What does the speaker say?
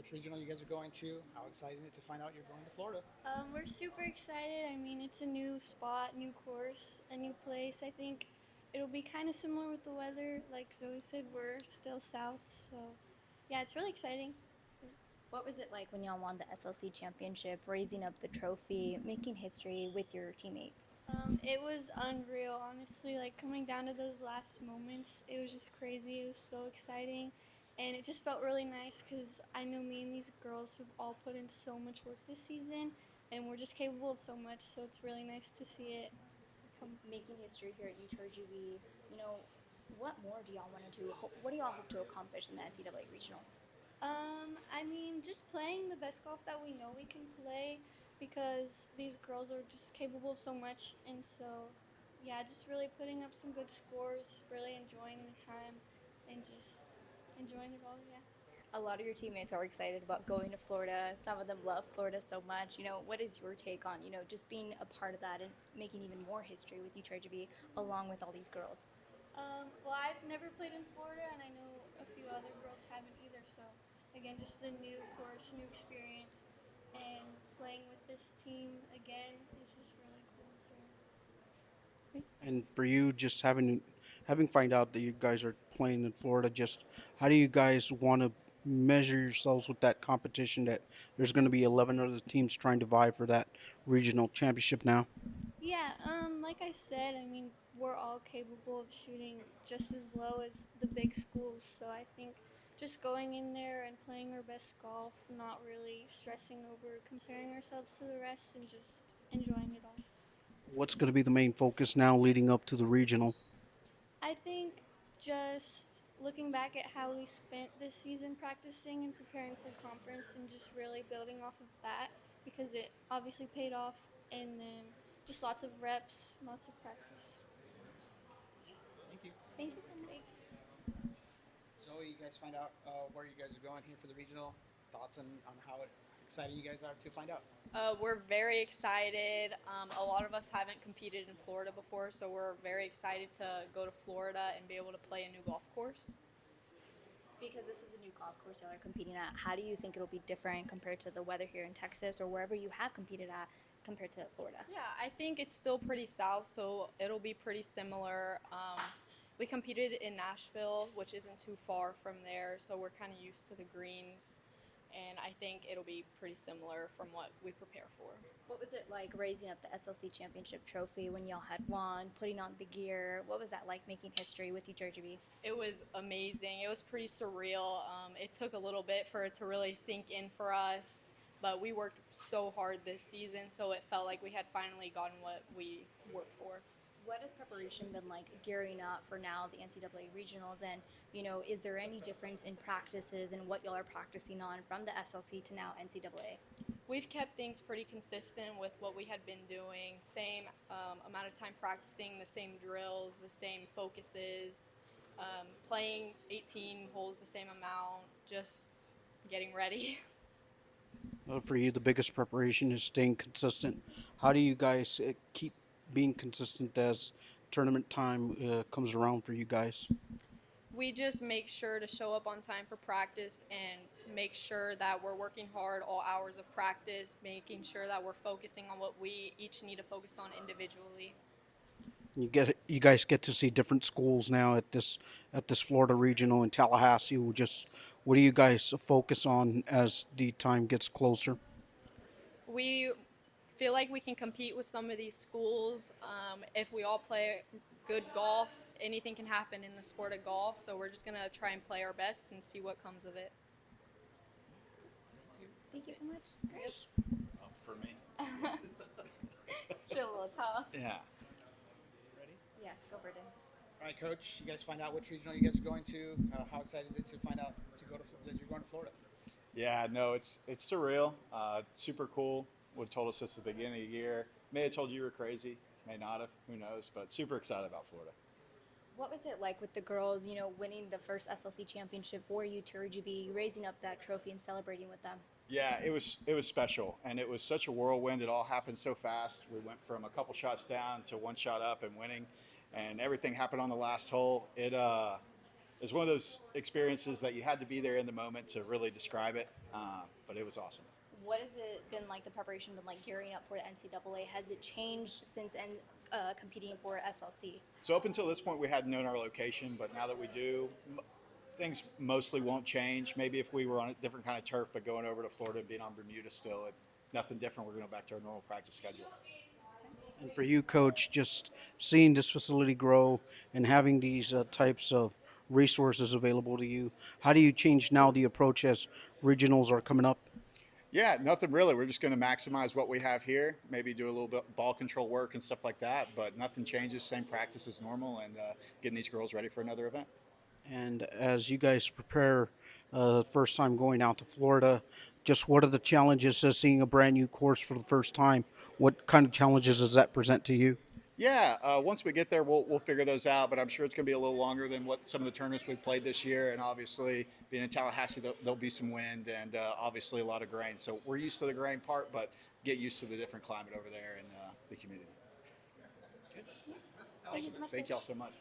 which regional you guys are going to. How exciting it to find out you're going to Florida. We're super excited. I mean, it's a new spot, new course, a new place. I think it'll be kind of similar with the weather. Like Zoe said, we're still south, so yeah, it's really exciting. What was it like when y'all won the SLC championship, raising up the trophy, making history with your teammates? It was unreal, honestly. Like coming down to those last moments, it was just crazy. It was so exciting, and it just felt really nice because I know me and these girls have all put in so much work this season, and we're just capable of so much. So it's really nice to see it come. Making history here at UTRGV, you know, what more do y'all want to do? What do y'all hope to accomplish in the NCAA Regionals? I mean, just playing the best golf that we know we can play because these girls are just capable of so much. And so, yeah, just really putting up some good scores, really enjoying the time, and just enjoying it all, yeah. A lot of your teammates are excited about going to Florida. Some of them love Florida so much. You know, what is your take on, just being a part of that and making even more history with UTRGV along with all these girls? Well, I've never played in Florida, and I know a few other girls haven't either. So, again, just the new course, new experience, and playing with this team again is just really cool. So. And for you, just having find out that you guys are playing in Florida, just how do you guys want to measure yourselves with that competition? That there's going to be 11 other teams trying to vie for that regional championship now. Yeah, like I said, I mean, we're all capable of shooting just as low as the big schools, so I think just going in there and playing our best golf, not really stressing over comparing ourselves to the rest, and just enjoying it all. What's going to be the main focus now leading up to the regional? I think just looking back at how we spent this season practicing and preparing for conference and just really building off of that because it obviously paid off, and then just lots of reps, lots of practice. Thank you. Thank you so much. Zoe, you guys find out where you guys are going here for the regional. Thoughts on how excited you guys are to find out. We're very excited. A lot of us haven't competed in Florida before, so we're very excited to go to Florida and be able to play a new golf course. Because this is a new golf course y'all are competing at, how do you think it'll be different compared to the weather here in Texas or wherever you have competed at compared to Florida? Yeah, I think it's still pretty south, so it'll be pretty similar. We competed in Nashville, which isn't too far from there, so we're kind of used to the greens. And I think it'll be pretty similar from what we prepare for. What was it like raising up the SLC championship trophy when y'all had won, putting on the gear? What was that like making history with UTRGV? It was amazing. It was pretty surreal. It took a little bit for it to really sink in for us, but we worked so hard this season, so it felt like we had finally gotten what we worked for. What has preparation been like gearing up for now the NCAA regionals? And, is there any difference in practices and what y'all are practicing on from the SLC to now NCAA? We've kept things pretty consistent with what we had been doing. Same amount of time practicing, the same drills, the same focuses, playing 18 holes the same amount, just getting ready. For you, the biggest preparation is staying consistent. How do you guys keep being consistent as tournament time comes around for you guys? We just make sure to show up on time for practice and make sure that we're working hard all hours of practice, making sure that we're focusing on what we each need to focus on individually. You guys get to see different schools now at this Florida regional in Tallahassee. What do you guys focus on as the time gets closer? We feel like we can compete with some of these schools. If we all play good golf, anything can happen in the sport of golf, so we're just going to try and play our best and see what comes of it. Thank you so much. For me. Feel a little tall. Yeah. Ready? Yeah, go for it. All right, Coach. You guys find out which regional you guys are going to. How excited is it to find out that you're going to Florida? Yeah, no, it's surreal. Super cool. Would have told us this at the beginning of the year. May have told you were crazy. May not have. Who knows? But super excited about Florida. What was it like with the girls, winning the first SLC championship for UTRGV, raising up that trophy and celebrating with them? Yeah, it was special, and it was such a whirlwind. It all happened so fast. We went from a couple shots down to one shot up and winning, and everything happened on the last hole. was one of those experiences that you had to be there in the moment to really describe it, but it was awesome. What has it been like, the preparation been like gearing up for the NCAA? Has it changed since competing for SLC? So up until this point, we hadn't known our location, but now that we do, things mostly won't change. Maybe if we were on a different kind of turf, but going over to Florida and being on Bermuda still, nothing different. We're going to go back to our normal practice schedule. And for you, Coach, just seeing this facility grow and having these types of resources available to you, how do you change now the approach as regionals are coming up? Yeah, nothing really. We're just going to maximize what we have here, maybe do a little bit ball control work and stuff like that, but nothing changes. Same practice as normal, and getting these girls ready for another event. And as you guys prepare first time going out to Florida, just what are the challenges of seeing a brand new course for the first time? What kind of challenges does that present to you? Yeah, once we get there, we'll figure those out, but I'm sure it's going to be a little longer than what some of the tournaments we've played this year, and obviously being in Tallahassee, there'll be some wind and obviously a lot of grain. So we're used to the grain part, but get used to the different climate over there and the humidity. Thank you so much. Thank y'all so much.